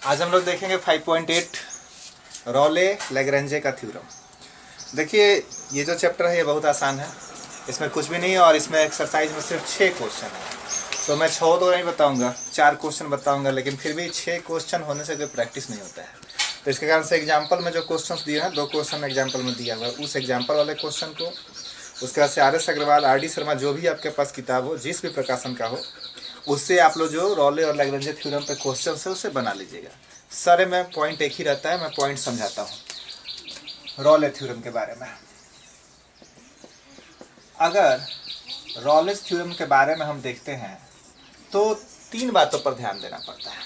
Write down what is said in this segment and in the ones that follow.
आज हम लोग देखेंगे 5.8 रॉले लैग्रेंजे का थ्योरम। देखिए ये जो चैप्टर है ये बहुत आसान है, इसमें कुछ भी नहीं है और इसमें एक्सरसाइज में सिर्फ 6 क्वेश्चन है। तो मैं 6 तो नहीं बताऊंगा, 4 क्वेश्चन बताऊंगा, लेकिन फिर भी 6 क्वेश्चन होने से कोई प्रैक्टिस नहीं होता है। तो इसके कारण से एग्जाम्पल में जो क्वेश्चन दिए हैं 2 क्वेश्चन एग्जाम्पल में दिया हुआ है, उस एग्जाम्पल वाले क्वेश्चन को उसके बाद से RS अग्रवाल RD शर्मा जो भी आपके पास किताब हो, जिस भी प्रकाशन का हो, उससे आप लोग जो रॉले और लैग्रेंजे थ्योरम पे क्वेश्चन है उसे बना लीजिएगा। सारे में पॉइंट एक ही रहता है, मैं पॉइंट समझाता हूँ रॉले थ्योरम के बारे में। अगर रॉलेस थ्योरम के बारे में हम देखते हैं तो 3 बातों पर ध्यान देना पड़ता है।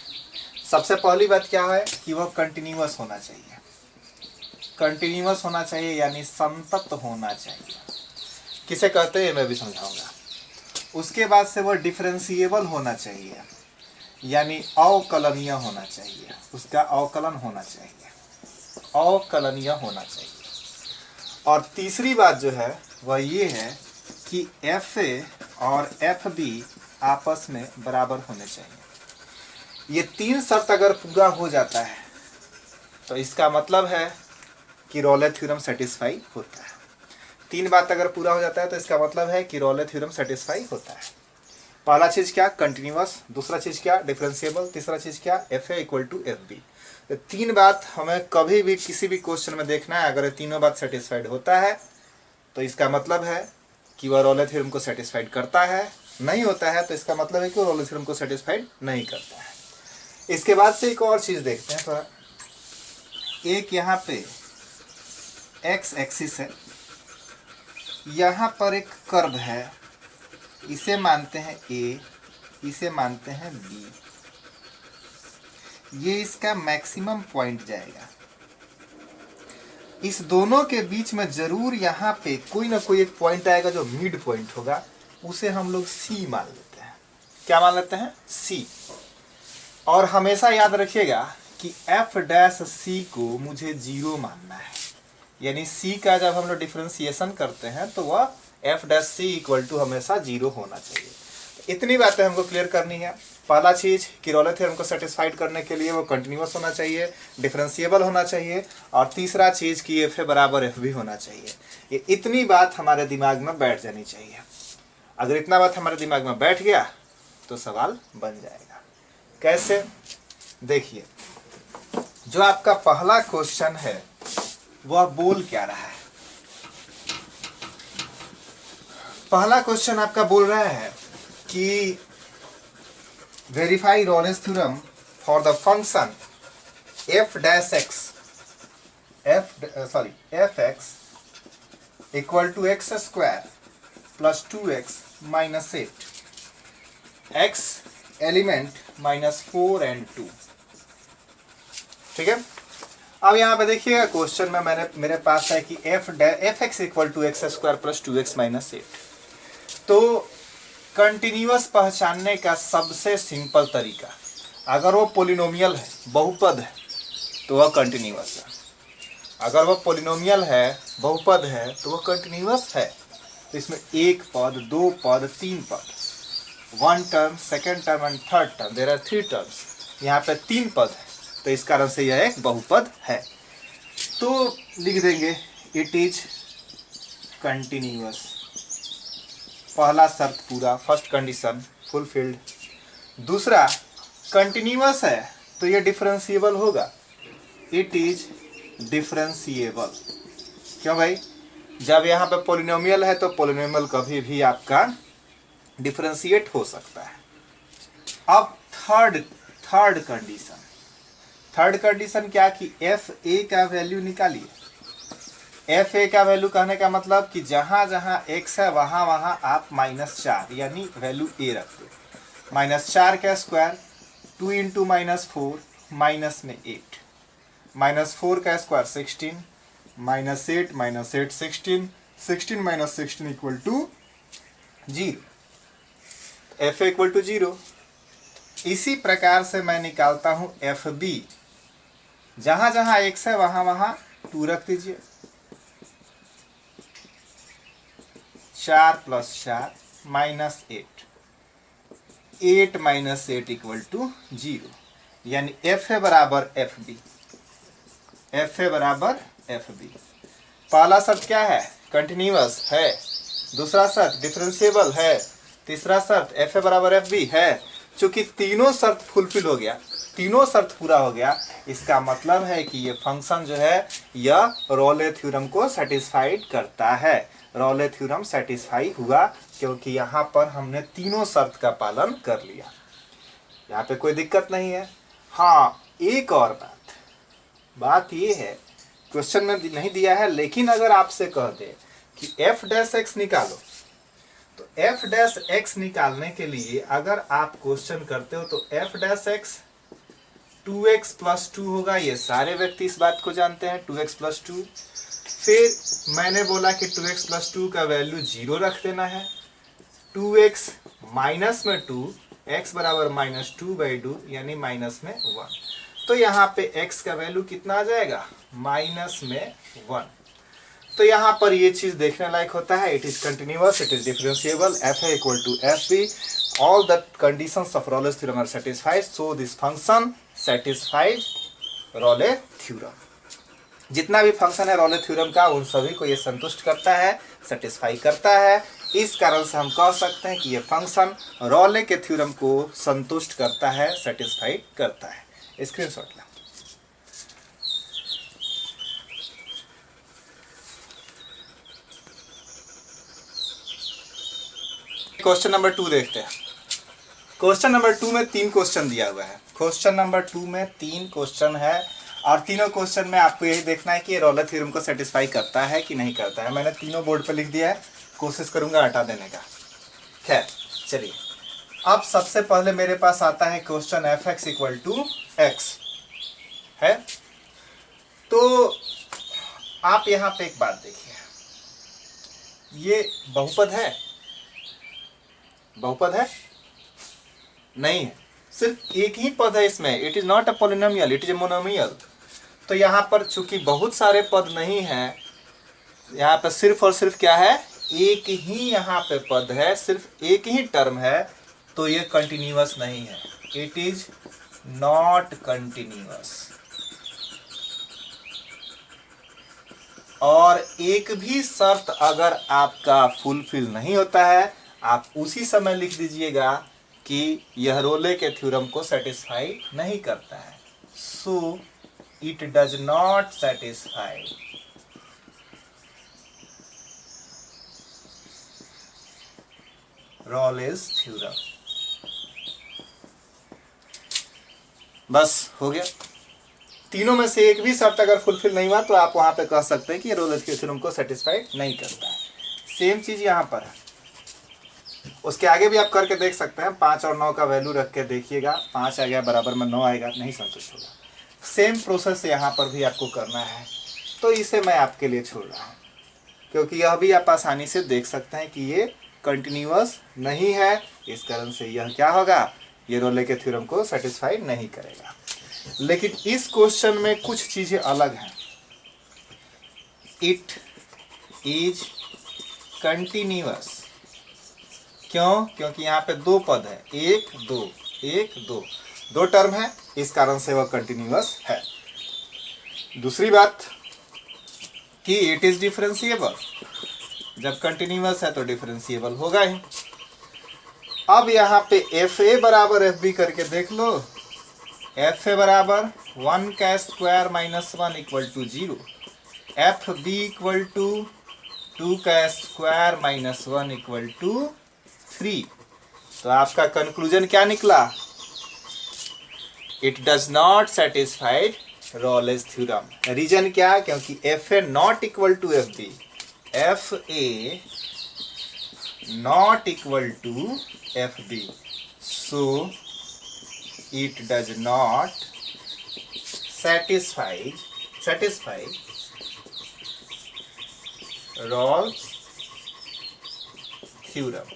सबसे पहली बात क्या है कि वह कंटिन्यूअस होना चाहिए। कंटिन्यूअस होना चाहिए यानी संतत होना चाहिए। किसे कहते हैं मैं भी समझाऊंगा। उसके बाद से वह डिफरेंशिएबल होना चाहिए यानी अवकलनीय होना चाहिए, उसका अवकलन होना चाहिए, अवकलनीय होना चाहिए। और तीसरी बात जो है वह ये है कि FA और FB आपस में बराबर होने चाहिए। ये 3 शर्त अगर पूरा हो जाता है तो इसका मतलब है कि रॉले थ्योरम सेटिस्फाई होता है। 3 बात अगर पूरा हो जाता है तो इसका मतलब है कि रॉले थ्योरम सेटिस्फाई होता है। पहला चीज क्या, कंटिन्यूअस। दूसरा चीज क्या, डिफरेंशिएबल। तीसरा चीज क्या, FA इक्वल टू FB। तो 3 बात हमें कभी भी किसी भी क्वेश्चन में देखना है। अगर ये तीनों बात सेटिस्फाइड होता है तो इसका मतलब है कि वह रॉले थ्योरम को सेटिस्फाइड करता है। नहीं होता है तो इसका मतलब है कि वो रॉले थ्योरम को सेटिस्फाइड नहीं करता है। इसके बाद से एक और चीज देखते हैं थोड़ा। एक यहाँ पे एक्स एक्सिस है, यहाँ पर एक कर्व है, इसे मानते हैं A, इसे मानते हैं B। ये इसका मैक्सिमम पॉइंट जाएगा। इस दोनों के बीच में जरूर यहाँ पे कोई ना कोई एक पॉइंट आएगा जो मिड पॉइंट होगा, उसे हम लोग C मान लेते हैं। क्या मान लेते हैं? C। और हमेशा याद रखिएगा कि F' को मुझे 0 मानना है, यानी C का जब हम लोग डिफरेंशिएशन करते हैं तो वह F' इक्वल टू हमेशा 0 होना चाहिए। इतनी बातें हमको क्लियर करनी है। पहला चीज कि रॉले थ्योरम को सेटिस्फाइड करने के लिए वो कंटिन्यूअस होना चाहिए, डिफरेंशिएबल होना चाहिए, और तीसरा चीज कि FA बराबर FB होना चाहिए। ये इतनी बात हमारे दिमाग में बैठ जानी चाहिए। अगर इतना बात हमारे दिमाग में बैठ गया तो सवाल बन जाएगा। कैसे? देखिए, जो आपका पहला क्वेश्चन है वह बोल क्या रहा है। पहला क्वेश्चन आपका बोल रहा है कि verify Rolle's theorem for the function fx equal to x square plus 2x minus 8, x element -4 and 2। ठीक है। अब यहाँ पे देखिएगा क्वेश्चन में मेरे पास है कि fx equal to x square plus 2x minus 8। तो कंटिन्यूअस पहचानने का सबसे सिंपल तरीका, अगर वो पोलिनोमियल है, बहुपद है, तो वह कंटिन्यूअस है। अगर वह पोलिनोमियल है, बहुपद है, तो वह कंटिन्यूअस है। तो इसमें 1 पद, 2 पद, 3 पद, 1 term, second term and third term, there are 3 terms. यहाँ पे 3 पद है, तो इस कारण से यह एक बहुपद है। तो लिख देंगे इट इज कंटिन्यूअस। पहला शर्त पूरा, फर्स्ट कंडीशन फुलफिल्ड। दूसरा, कंटिन्यूअस है तो ये डिफरेंशिएबल होगा, इट इज डिफरेंशिएबल। क्यों भाई? जब यहाँ पे पोलिनोमियल है तो पोलिनोमियल कभी भी आपका डिफरेंशिएट हो सकता है। अब थर्ड कंडीशन क्या कि FA का वैल्यू निकालिए। FA का वैल्यू कहने का मतलब कि जहां जहां x है वहां वहां आप -4 यानी वैल्यू A रख दो। -4 का स्क्वायर 2 इंटू -4 माइनस में 8, -4 का square 16, -8 -8 16, 16 minus 16 equal to 0। FA equal to 0। इसी प्रकार से मैं निकालता हूं FB। जहां जहां x है वहां वहां 2 रख दीजिए। 4 + 4 -8, 8 - 8 इक्वल टू 0। यानी एफ ए बराबर एफ बी, एफ ए बराबर एफ बी। पहला शर्त क्या है? कंटिन्यूअस है। दूसरा शर्त डिफरेंशिएबल है। तीसरा शर्त एफ ए बराबर एफ बी है। चूंकि तीनों शर्त फुलफिल हो गया, तीनों शर्त पूरा हो गया, इसका मतलब है कि ये फंक्शन जो है यह रोले थ्योरम को सेटिस्फाइड करता है। रोले थ्योरम सेटिस्फाई हुआ क्योंकि यहाँ पर हमने तीनों शर्त का पालन कर लिया। यहाँ पे कोई दिक्कत नहीं है। हाँ, एक और बात ये है, क्वेश्चन में नहीं दिया है, लेकिन अगर आपसे कह दे कि एफ डैश एक्स निकालो, तो एफ डैश एक्स निकालने के लिए अगर आप क्वेश्चन करते हो तो एफ डैश एक्स 2x + 2 होगा। ये सारे व्यक्ति इस बात को जानते हैं, 2x + 2। फिर मैंने बोला कि 2x + 2 का वैल्यू 0 रख देना है। 2x माइनस में 2, x बराबर -2/2 यानी माइनस में 1। तो यहाँ पे x का वैल्यू कितना आ जाएगा? -1। तो यहाँ पर ये चीज देखने लायक होता है। It is continuous, it is differentiable, f a equal to f b, all the conditions of Rolle's theorem are satisfied, so this function satisfies Rolle theorem। जितना भी फंक्शन है रोले थ्योरम का उन सभी को ये संतुष्ट करता है, सेटिस्फाई करता है। इस कारण से हम कह सकते हैं कि ये फंक्शन रोले के थ्योरम को संतुष्ट करता है, सेटिस्फाई करता है। स्क्रीनशॉट लो। क्वेश्चन नंबर 2 देखते हैं। क्वेश्चन नंबर 2 में 3 क्वेश्चन दिया हुआ है। क्वेश्चन नंबर 2 में 3 क्वेश्चन है और तीनों क्वेश्चन में आपको यही देखना है कि ये रोले थ्योरम को सेटिस्फाई करता है कि नहीं करता है। मैंने तीनों बोर्ड पर लिख दिया है, कोशिश करूंगा हटा देने का। खैर चलिए, अब सबसे पहले मेरे पास आता है question f x equal to x है। तो आप यहाँ पे एक बात देखिए, ये बहुपद है? बहुपद है? नहीं है, सिर्फ एक ही पद है इसमें। It is not a polynomial, it is a monomial. तो यहाँ पर चूंकि बहुत सारे पद नहीं है, यहाँ पे सिर्फ और सिर्फ क्या है? एक ही यहाँ पे पद है, सिर्फ एक ही टर्म है, तो ये कंटिन्यूअस नहीं है। It is not continuous. और एक भी शर्त अगर आपका फुलफिल नहीं होता है, आप उसी समय लिख दीजिएगा कि यह रोले के थ्योरम को सेटिस्फाई नहीं करता है। सो it does not satisfy Rolle's theorem. बस हो गया। तीनों में से एक भी शर्त अगर फुलफिल नहीं हुआ तो आप वहां पे कह सकते हैं कि रोलेस के थ्योरम को सेटिस्फाई नहीं करता है। सेम चीज यहां पर है, उसके आगे भी आप करके देख सकते हैं। 5 और 9 का वैल्यू रख के देखिएगा, 5 आ गया बराबर में 9 आएगा, नहीं संतुष्ट होगा। सेम प्रोसेस यहाँ पर भी आपको करना है। तो इसे मैं आपके लिए छोड़ रहा हूँ क्योंकि यह भी आप आसानी से देख सकते हैं कि ये कंटिन्यूअस नहीं है। इस कारण से यह क्या होगा? ये रोले के थ्योरम को सेटिस्फाई नहीं करेगा। लेकिन इस क्वेश्चन में कुछ चीजें अलग हैं। It is continuous. क्यों? क्योंकि यहाँ पे 2 पद है, 1 2, 1 2, 2 टर्म है, इस कारण से वह कंटिन्यूअस है। दूसरी बात कि इट इज डिफरेंशिएबल। जब कंटिन्यूअस है तो डिफरेंशिएबल होगा ही। अब यहाँ पे एफ ए बराबर एफ बी करके देख लो। एफ ए बराबर 1 का square -1 equal to 0, f b equal to 2 का स्क्वायर -1 इक्वल टू 3। तो आपका कंक्लूजन क्या निकला? It does not satisfied Rolle's theorem. Reason क्या? क्योंकि f a not equal to f b, f a not equal to f b, so it does not satisfy Rolle's theorem।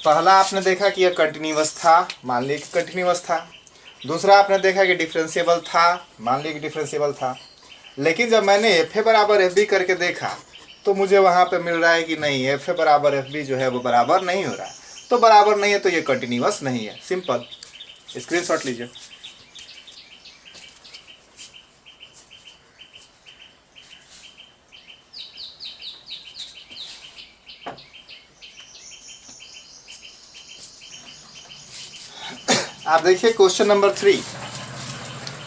पहला आपने देखा कि यह कंटिन्यूअस था, मान लिया कि कंटिन्यूअस था। दूसरा आपने देखा कि डिफरेंशिएबल था, मान लिया कि डिफरेंशिएबल था। लेकिन जब मैंने एफ ए बराबर एफ बी करके देखा तो मुझे वहाँ पे मिल रहा है कि नहीं, एफ ए बराबर एफ बी जो है वो बराबर नहीं हो रहा है। तो बराबर नहीं है तो ये कंटिन्यूअस नहीं है। सिंपल, स्क्रीनशॉट लीजिए। आप देखिए क्वेश्चन नंबर 3।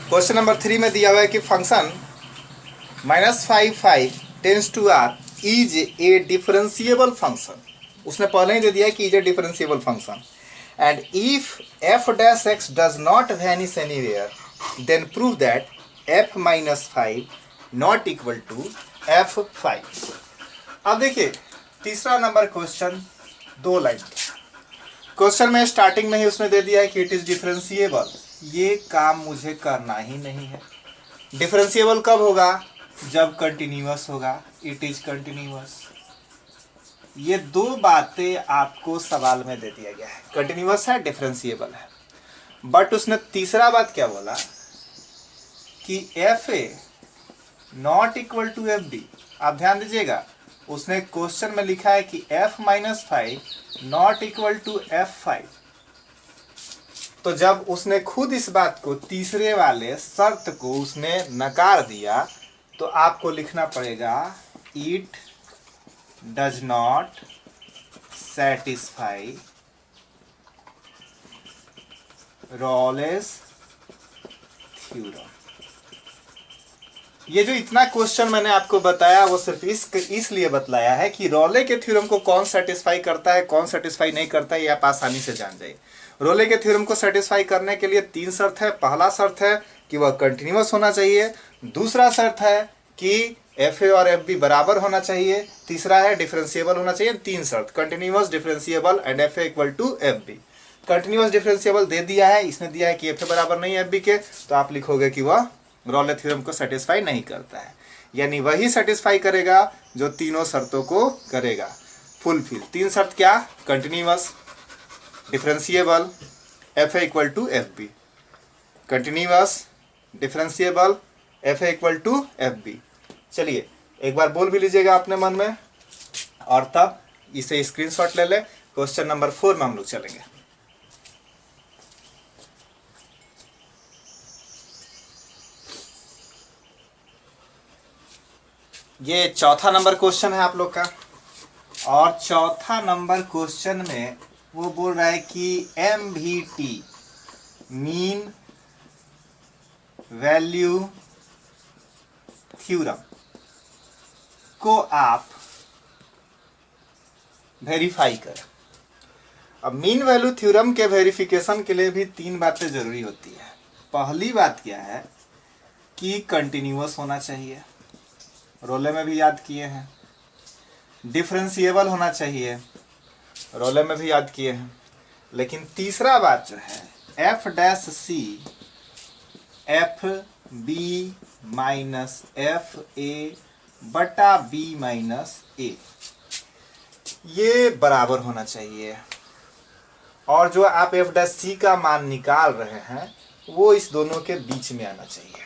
क्वेश्चन नंबर 3 में दिया हुआ है कि function -5 tends to R is a differentiable function. उसने पहले ही दे दिया है कि is a differentiable function and if f dash x does not vanish anywhere then prove that f -5 not equal to f5। अब देखिए तीसरा नंबर क्वेश्चन 2 लाइन। क्वेश्चन में स्टार्टिंग में ही उसने दे दिया है कि इट इज डिफरेंशिएबल। ये काम मुझे करना ही नहीं है। डिफरेंशिएबल कब होगा? जब कंटिन्यूअस होगा। It is continuous. ये दो बातें आपको सवाल में दे दिया गया है, कंटिन्यूअस है, डिफरेंशिएबल है। बट उसने तीसरा बात क्या बोला कि f a not equal to f b. आप ध्यान दीजिएगा, उसने क्वेश्चन में लिखा है कि f-5 not equal to f5। तो जब उसने खुद इस बात को, तीसरे वाले शर्त को उसने नकार दिया, तो आपको लिखना पड़ेगा it does not satisfy Rolle's theorem. ये जो इतना क्वेश्चन मैंने आपको बताया वो सिर्फ इसलिए बतलाया है कि रोले के थ्योरम को कौन सेटिस्फाई करता है, कौन सेटिस्फाई नहीं करता है, ये आप आसानी से जान जाइए। रोले के थ्योरम को सेटिस्फाई करने के लिए 3 शर्त है। पहला शर्त है कि वह कंटिन्यूअस होना चाहिए, दूसरा शर्त है कि एफ ए और एफ बी बराबर होना चाहिए, तीसरा है डिफरेंशिएबल होना चाहिए। 3 शर्त, continuous, differentiable and f a equal to f b. Continuous differentiable दे दिया है, इसने दिया है कि एफ ए बराबर नहीं है एफ बी के, तो आप लिखोगे कि वह रोले थ्योरम को सेटिस्फाई नहीं करता है। यानी वही सेटिस्फाई करेगा जो तीनों शर्तों को करेगा फुलफिल। 3 शर्त क्या? Continuous, differentiable, f a equal to f b. Continuous, differentiable, f a equal to f b. चलिए एक बार बोल भी लीजिएगा अपने मन में और तब इसे स्क्रीनशॉट ले ले। क्वेश्चन नंबर 4 में हम लोग चलेंगे। ये चौथा नंबर क्वेश्चन है आप लोग का, और चौथा नंबर क्वेश्चन में वो बोल रहा है कि MVT मीन वैल्यू थ्योरम को आप वेरीफाई करें। अब मीन वैल्यू थ्योरम के वेरिफिकेशन के लिए भी 3 बातें जरूरी होती है। पहली बात क्या है कि कंटिन्यूअस होना चाहिए, रोले में भी याद किए हैं। डिफरेंशिएबल होना चाहिए, रोले में भी याद किए हैं। लेकिन तीसरा बात जो है f dash c f b minus f a बटा बी माइनस ए, ये बराबर होना चाहिए। और जो आप एफ डैश सी का मान निकाल रहे हैं वो इस दोनों के बीच में आना चाहिए।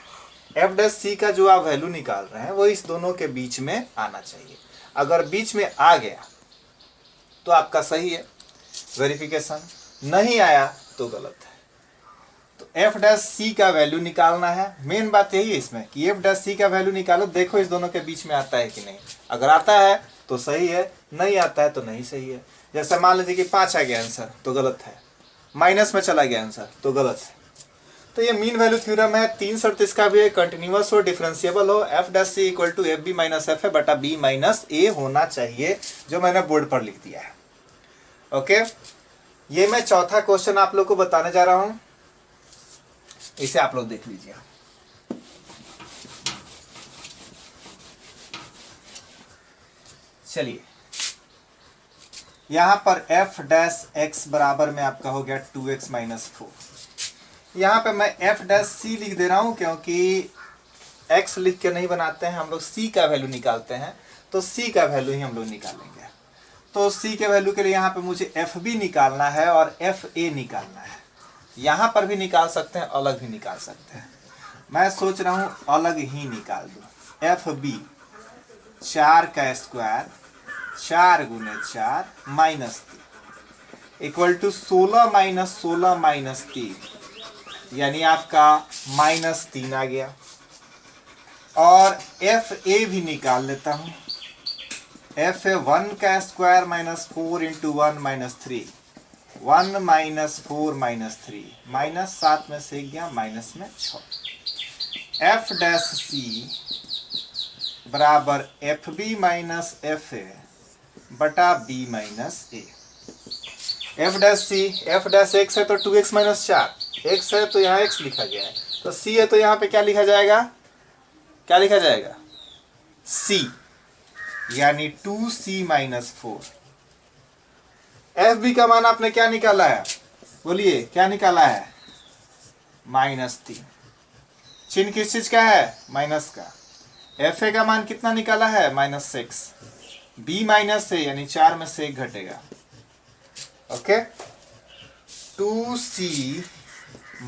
एफ डैश सी का जो आप वैल्यू निकाल रहे हैं वो इस दोनों के बीच में आना चाहिए। अगर बीच में आ गया तो आपका सही है वेरिफिकेशन, नहीं आया तो गलत है। तो एफ डैश सी का वैल्यू निकालना है। मेन बात यही है इसमें कि एफ डैश सी का वैल्यू निकालो, देखो इस दोनों के बीच में आता है कि नहीं। अगर आता है तो सही है, नहीं आता है तो नहीं सही है। जैसे मान लीजिए कि 5 आ गया आंसर तो गलत है, माइनस में चला गया आंसर तो गलत है। तो ये मीन वैल्यू थ्योरम है। 3 शर्त इसका भी है, कंटिन्यूअस हो, डिफरेंशिएबल हो, f dash c equal to f b minus f a बटा बी माइनस ए होना चाहिए, जो मैंने बोर्ड पर लिख दिया है। ओके, ये मैं चौथा क्वेश्चन आप लोग को बताने जा रहा हूं, इसे आप लोग देख लीजिए। चलिए यहां पर एफ डैश एक्स बराबर में आपका हो गया 2x माइनस 4। यहाँ पे मैं एफ डैश सी लिख दे रहा हूँ क्योंकि x लिख के नहीं बनाते हैं हम लोग, c का वैल्यू निकालते हैं, तो c का वैल्यू ही हम लोग निकालेंगे। तो c के वैल्यू के लिए यहाँ पे मुझे एफ बी निकालना है और एफ ए निकालना है। यहाँ पर भी निकाल सकते हैं, अलग भी निकाल सकते हैं। मैं सोच रहा हूँ अलग ही निकाल दूँ। एफ बी 4 का स्क्वायर 4 गुने 4 minus 3, equal to 16 minus 16 minus 3, यानी आपका -3 आ गया। और एफ ए भी निकाल लेता हूं। एफ ए 1 का square minus 4 into 1 minus 3, 1 minus 4 minus 3, minus 7 में से गया माइनस में 6। एफ डैश सी बराबर f b minus f a बटा b minus a. F dash c, f dash x है तो 2x माइनस 4, एक्स है तो यहाँ x लिखा गया है, तो सी है तो यहाँ पे क्या लिखा जाएगा, क्या लिखा जाएगा, c, यानी 2c माइनस 4। एफ बी का मान आपने क्या निकाला है, बोलिए क्या निकाला है, -3। चिन्ह किस चीज का है, माइनस का। एफ ए का मान कितना निकाला है, -6। बी माइनस ए यानी 4 में से 1 घटेगा। Okay, 2c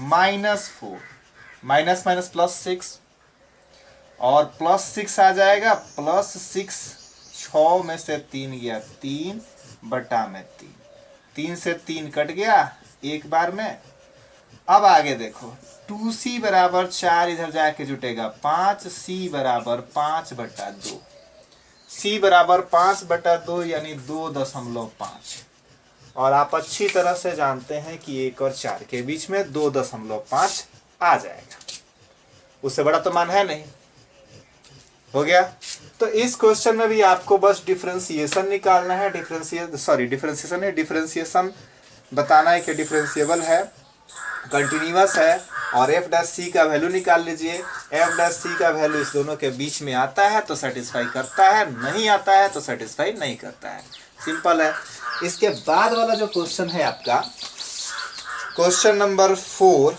minus 4, minus minus +6 और +6 आ जाएगा, +6, 6 में से 3 गया 3 बटा में 3, 3 से 3 कट गया एक बार में। अब आगे देखो, 2c बराबर 4 इधर जाके जुटेगा 5, c बराबर 5 बटा 2, c बराबर 5 बटा 2 यानी 2.5। और आप अच्छी तरह से जानते हैं कि 1 और 4 के बीच में 2.5 आ जाएगा, उससे बड़ा तो मान है नहीं। हो गया। तो इस क्वेश्चन में भी आपको बस डिफरेंशिएशन निकालना है, डिफरेंशिएशन बताना है कि डिफरेंशिएबल है, कंटिन्यूअस है, और एफ डैश सी का वैल्यू निकाल लीजिए। एफ डैश सी का वैल्यू इस दोनों के बीच में आता है तो सेटिस्फाई करता है, नहीं आता है तो सेटिस्फाई नहीं करता है, सिंपल है। इसके बाद वाला जो क्वेश्चन है आपका, question number 5,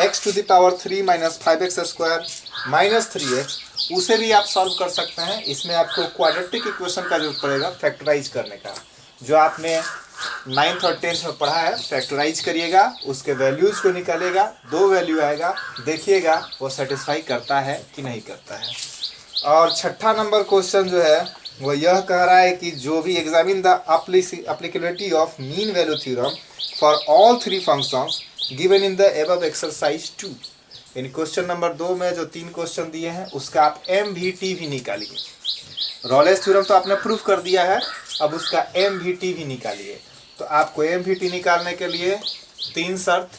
x to the power 3 minus 5x square minus 3x, उसे भी आप सॉल्व कर सकते हैं। इसमें आपको क्वाड्रेटिक इक्वेशन का जरूरत पड़ेगा फैक्टराइज करने का, जो आपने 9th और 10th में पढ़ा है। फैक्टराइज करिएगा, उसके वैल्यूज को निकालेगा, 2 वैल्यू आएगा, देखिएगा वो सेटिस्फाई करता है कि नहीं करता है। और छठा नंबर क्वेश्चन जो है वो यह कह रहा है कि जो भी examine the applicability of mean value theorem for all 3 functions given in the above exercise 2। यानी क्वेश्चन नंबर 2 में जो 3 क्वेश्चन दिए हैं उसका आप MVT भी निकालिए। रॉलेस थ्योरम तो आपने प्रूफ कर दिया है, अब उसका MVT भी निकालिए। तो आपको MVT निकालने के लिए 3 शर्त,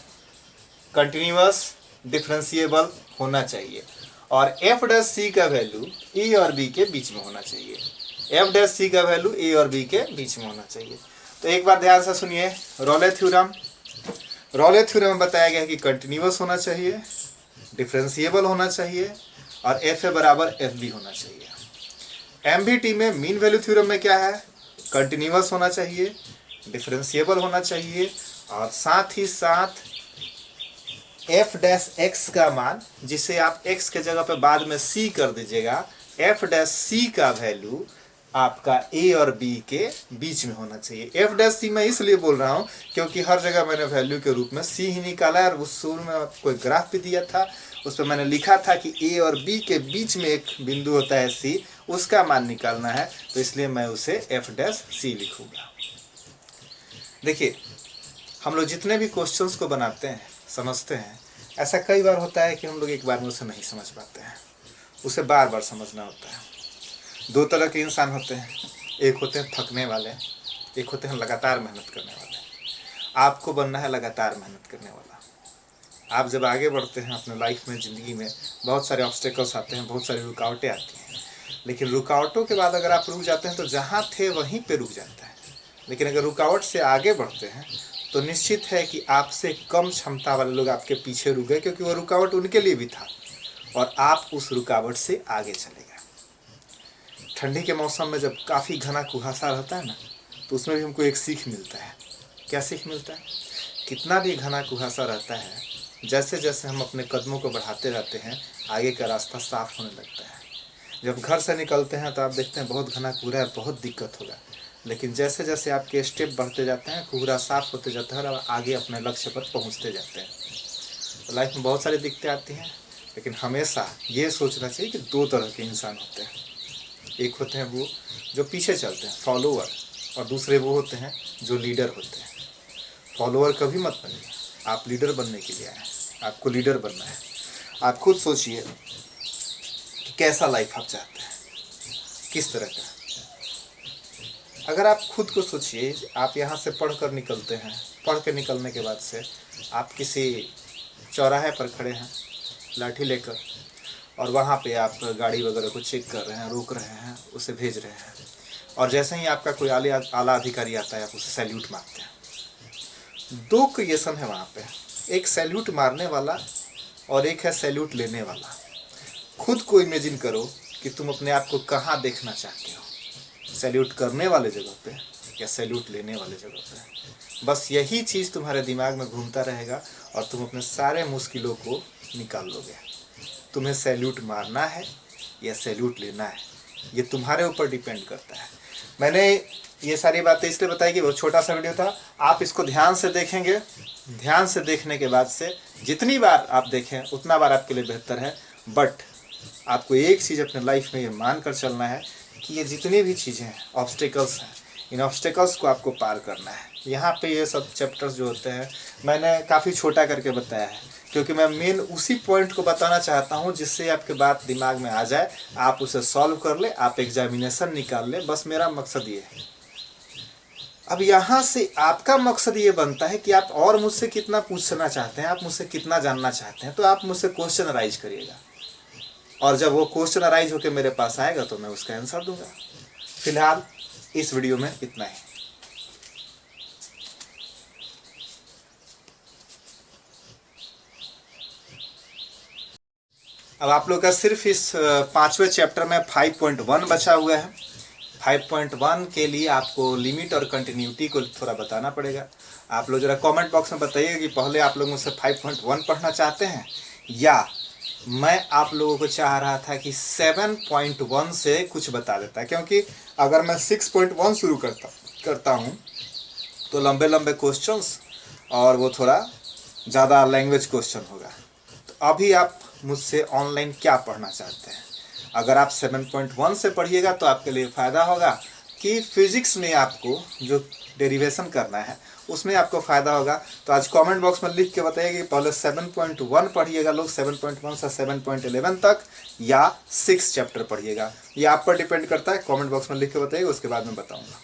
कंटिन्यूअस, डिफरेंशिएबल होना चाहिए, और एफ डैश सी का वैल्यू ए और बी के बीच में होना चाहिए। एफ डैश सी का वैल्यू ए और बी के बीच में होना चाहिए। तो एक बार ध्यान से सुनिए, रॉले थ्योरम में बताया गया है कि कंटिन्यूअस होना चाहिए, डिफरेंशिएबल होना चाहिए, और एफ ए बराबर एफ बी होना चाहिए। एमवीटी में मीन वैल्यू थ्योरम में क्या है, कंटिन्यूअस होना चाहिए, डिफरेंशिएबल होना चाहिए, और साथ ही साथ एफ डैश एक्स का मान, जिसे आप एक्स के जगह पे बाद में सी कर दीजिएगा, एफ डैश सी का वैल्यू आपका ए और बी के बीच में होना चाहिए। एफ डैश सी मैं इसलिए बोल रहा हूँ क्योंकि हर जगह मैंने वैल्यू के रूप में सी ही निकाला है, और उस शुरू में कोई ग्राफ भी दिया था, उस पर मैंने लिखा था कि ए और बी के बीच में एक बिंदु होता है सी, उसका मान निकालना है, तो इसलिए मैं उसे एफ डैश सी लिखूंगा। देखिए, हम लोग जितने भी क्वेश्चंस को बनाते हैं, समझते हैं, ऐसा कई बार होता है कि हम लोग एक बार में उसे नहीं समझ पाते हैं, उसे बार बार समझना होता है। 2 तरह के इंसान होते हैं, एक होते हैं थकने वाले, एक होते हैं लगातार मेहनत करने वाले। आपको बनना है लगातार मेहनत करने वाला। आप जब आगे बढ़ते हैं अपने लाइफ में, ज़िंदगी में बहुत सारे ऑब्स्टेकल्स आते हैं, बहुत सारी रुकावटें आती हैं, लेकिन रुकावटों के बाद अगर आप रुक जाते हैं तो जहाँ थे वहीं पे रुक जाता है। लेकिन अगर रुकावट से आगे बढ़ते हैं तो निश्चित है कि आपसे कम क्षमता वाले लोग आपके पीछे रुक गए, क्योंकि वो रुकावट उनके लिए भी था, और आप उस रुकावट से आगे चले गए। ठंडी के मौसम में जब काफ़ी घना कुहासा रहता है ना, तो उसमें भी हमको एक सीख मिलता है। क्या सीख मिलता है? कितना भी घना कुहासा रहता है, जैसे जैसे हम अपने कदमों को बढ़ाते रहते हैं, आगे का रास्ता साफ होने लगता है। जब घर से निकलते हैं तो आप देखते हैं बहुत घना कोहरा है, बहुत दिक्कत होगा, लेकिन जैसे जैसे आपके स्टेप बढ़ते जाते हैं, कोहरा साफ होते जाता है और आगे अपने लक्ष्य पर पहुंचते जाते हैं। तो लाइफ में बहुत सारी दिक्कतें आती हैं, लेकिन हमेशा ये सोचना चाहिए कि 2 तरह के इंसान होते हैं। एक होते हैं वो जो पीछे चलते हैं, फॉलोअर, और दूसरे वो होते हैं जो लीडर होते हैं। फॉलोअर कभी मत बनिए, आप लीडर बनने के लिए आए हैं, आपको लीडर बनना है। आप खुद सोचिए कि कैसा लाइफ आप चाहते हैं, किस तरह का। अगर आप खुद को सोचिए, आप यहाँ से पढ़ कर निकलते हैं, पढ़ के निकलने के बाद से आप किसी चौराहे पर खड़े हैं लाठी लेकर, और वहाँ पे आप गाड़ी वगैरह को चेक कर रहे हैं, रोक रहे हैं, उसे भेज रहे हैं, और जैसे ही आपका कोई आला अधिकारी आता है आप उसे सैल्यूट मारते हैं। दो क्रिएशन है वहाँ पे, एक सैल्यूट मारने वाला और एक है सैल्यूट लेने वाला। खुद को इमेजिन करो कि तुम अपने आप को कहाँ देखना चाहते हो, सैल्यूट करने वाले जगह पे या सैल्यूट लेने वाले जगह पे। बस यही चीज़ तुम्हारे दिमाग में घूमता रहेगा और तुम अपने सारे मुश्किलों को निकाल लोगे। तुम्हें सैल्यूट मारना है या सैल्यूट लेना है, ये तुम्हारे ऊपर डिपेंड करता है। मैंने ये सारी बातें इसलिए बताई कि बहुत छोटा सा वीडियो था, आप इसको ध्यान से देखेंगे। ध्यान से देखने के बाद से जितनी बार आप देखें उतना बार आपके लिए बेहतर है। बट आपको एक चीज़ अपने लाइफ में ये मान कर चलना है कि ये जितनी भी चीज़ें हैं, ऑब्स्टेकल्स हैं, इन ऑब्स्टेकल्स को आपको पार करना है। यहाँ पे ये सब चैप्टर्स जो होते हैं मैंने काफ़ी छोटा करके बताया है, क्योंकि मैं मेन उसी पॉइंट को बताना चाहता हूँ जिससे आपके बात दिमाग में आ जाए, आप उसे सॉल्व कर ले, आप एग्जामिनेशन निकाल ले। बस मेरा मकसद ये है। अब यहाँ से आपका मकसद ये बनता है कि आप और मुझसे कितना पूछना चाहते हैं, आप मुझसे कितना जानना चाहते हैं। तो आप मुझसे क्वेश्चन अराइज करिएगा, और जब वो क्वेश्चन अराइज होकर मेरे पास आएगा तो मैं उसका आंसर दूंगा। फिलहाल इस वीडियो में इतना ही। अब आप लोग का सिर्फ इस 5वें चैप्टर में 5.1 बचा हुआ है। 5.1 के लिए आपको लिमिट और कंटिन्यूटी को थोड़ा बताना पड़ेगा। आप लोग जरा कमेंट बॉक्स में बताइए कि पहले आप लोग मुझसे 5.1 पढ़ना चाहते हैं, या मैं आप लोगों को चाह रहा था कि 7.1 से कुछ बता देता। क्योंकि अगर मैं 6.1 शुरू करता हूँ तो लंबे लंबे क्वेश्चंस और वो थोड़ा ज़्यादा लैंग्वेज क्वेश्चन होगा। तो अभी आप मुझसे ऑनलाइन क्या पढ़ना चाहते हैं? अगर आप 7.1 से पढ़िएगा तो आपके लिए फ़ायदा होगा कि फिज़िक्स में आपको जो डेरिवेशन करना है उसमें आपको फ़ायदा होगा। तो आज कमेंट बॉक्स में लिख के बताइए कि पहले 7.1 पढ़िएगा लोग, 7.1 से 7.11 तक, या 6 चैप्टर पढ़िएगा। ये आप पर डिपेंड करता है। कमेंट बॉक्स में लिख के बताइएगा, उसके बाद मैं बताऊँगा।